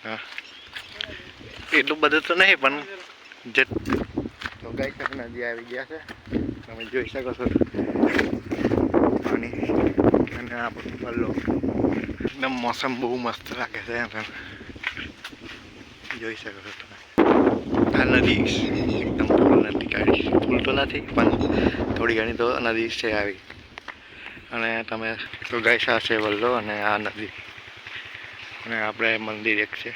હા એટલું બધું તો નહીં પણ જે તો ગાઈસ આપણે નદી આવી ગયા છે, તમે જોઈ શકો છો પાણી અને આપણો પલ્લો એકદમ મોસમ બહુ મસ્ત લાગે છે. એમ જોઈ શકો છો તમે આ નદી એકદમ ફૂલ નદી કાઢી ફૂલ તો નથી પણ થોડી ઘણી તો નદી છે આવી. અને તમે તો ગાઈસ આ છે વલ્લો અને આ નદી અને આપણે મંદિર એક છે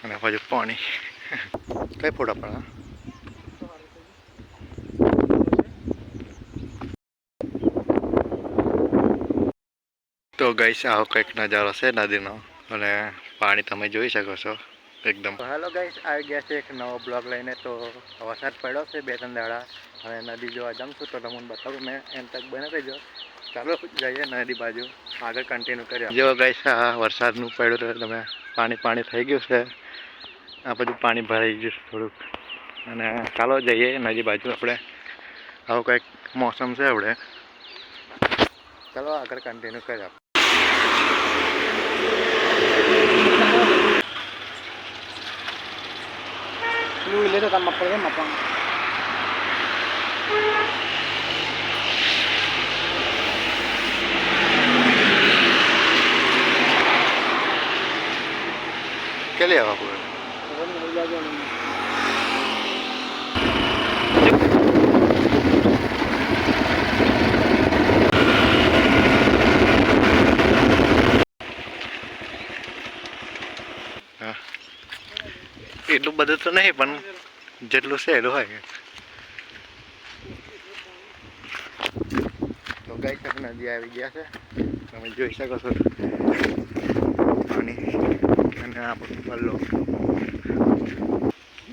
અને બાજુ પાણી કઈ ફોટા પડે. તો ગાઈસ આવો કંઈક નજારો છે નદીનો અને પાણી તમે જોઈ શકો છો એકદમ. હેલો ગાઈસ, આવી ગયા છે એક નવો બ્લોગ લઈને. તો વરસાદ પડ્યો છે 2-3 દાડા અને નદી જોવા જમશું તો તમને બતાવું. મેં એમ તક બને રહેજો. ચાલો જઈએ નદી બાજુ, આગળ કન્ટિન્યુ કરીએ. જો ગાઈસ આ વરસાદનું પડ્યું તો તમે પાણી થઈ ગયું છે. આ બધું પાણી ભરાઈ ગયું થોડુંક અને ચાલો જઈએ નદી બાજુ. આપણે આવું કંઈક મોસમ છે આપણે. ચાલો આગળ કન્ટિન્યુ કરીએ. Luwile to tama pala mapang. ¿Qué le va a poner? એટલું બધું તો નહીં પણ જેટલું છે એટલું હોય. તો ગાઈસ આપણે નદી આવી ગયા છે, તમે જોઈ શકો છો પાણી અને આપણો પલ્લો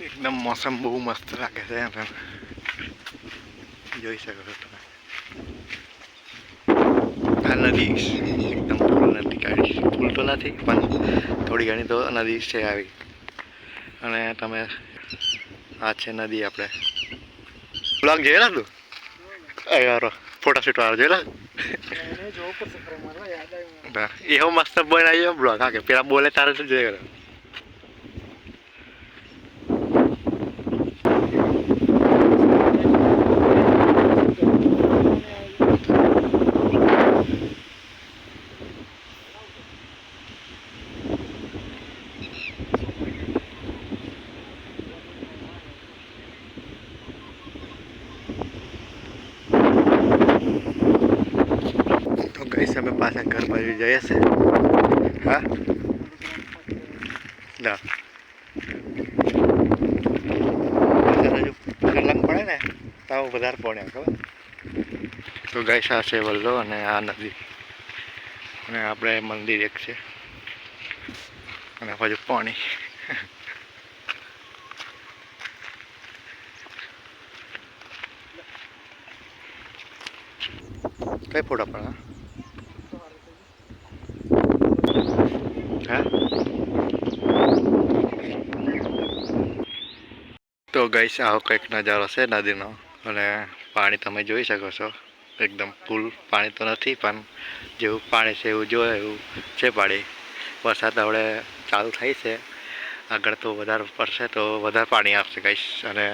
એકદમ મોસમ બહુ મસ્ત લાગે છે. એમ જોઈ શકો છો તમે આ નદી એકદમ ફૂલ નદી કાઢી ફૂલ તો નથી પણ થોડી ઘણી તો નદી છે આવી. અને તમે આ છે નદી. આપણે બ્લોગ જોયેલા તું યાર ફોટોશૂટ વાળો જોયેલા એવો મસ્ત બનાવ્યો બ્લોગ. હા કે પેલા બોલે તારે તો જોઈ ગાઈસ અમે પાછા ઘર બાજુ જઈએ છે. હા ના હજુ કલાક પડે ને તો વધારે પડે ખબર. તો ગાઈસ આ છે વલ્લો અને આ નદી અને આપણે મંદિર એક છે અને બાજુ પાણી. કઈ ફોટા પડે. હા તો ગાઈસ આવો કંઈક નજારો છે નદીનો અને પાણી તમે જોઈ શકો છો એકદમ ફૂલ પાણી તો નથી પણ જેવું પાણી છે એવું જોવે એવું છે પાણી. વરસાદ હવે ચાલુ થાય છે, આગળ તો વધારે પડશે તો વધારે પાણી આવશે ગાઈસ. અને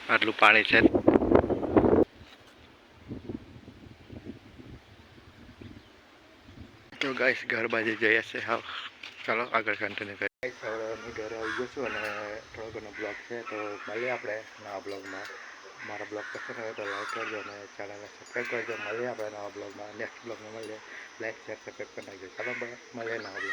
આટલું પાણી છે. તો ગાઈસ ઘર બાજુ જઈએ છે. હા ચાલો આગળ કન્ટિન્યુ કરીએ. ગાઈસ હવે હું ઘરે આવી ગયો છું અને થોડો ઘણો બ્લોગ છે તો મળીએ આપણે નવા બ્લોગમાં. મારા બ્લોગ પસંદ આવે તો લાઈક કરજો અને ચેનલને સબસ્ક્રાઈબ કરજો. મળીએ આપણે નવા બ્લોગમાં. નેક્સ્ટ બ્લોગમાં મળીએ. લાઈક શેર સબસ્ક્રાઈબ કરી નાખજો. ચાલો મળીએ નવા બ્લોગ.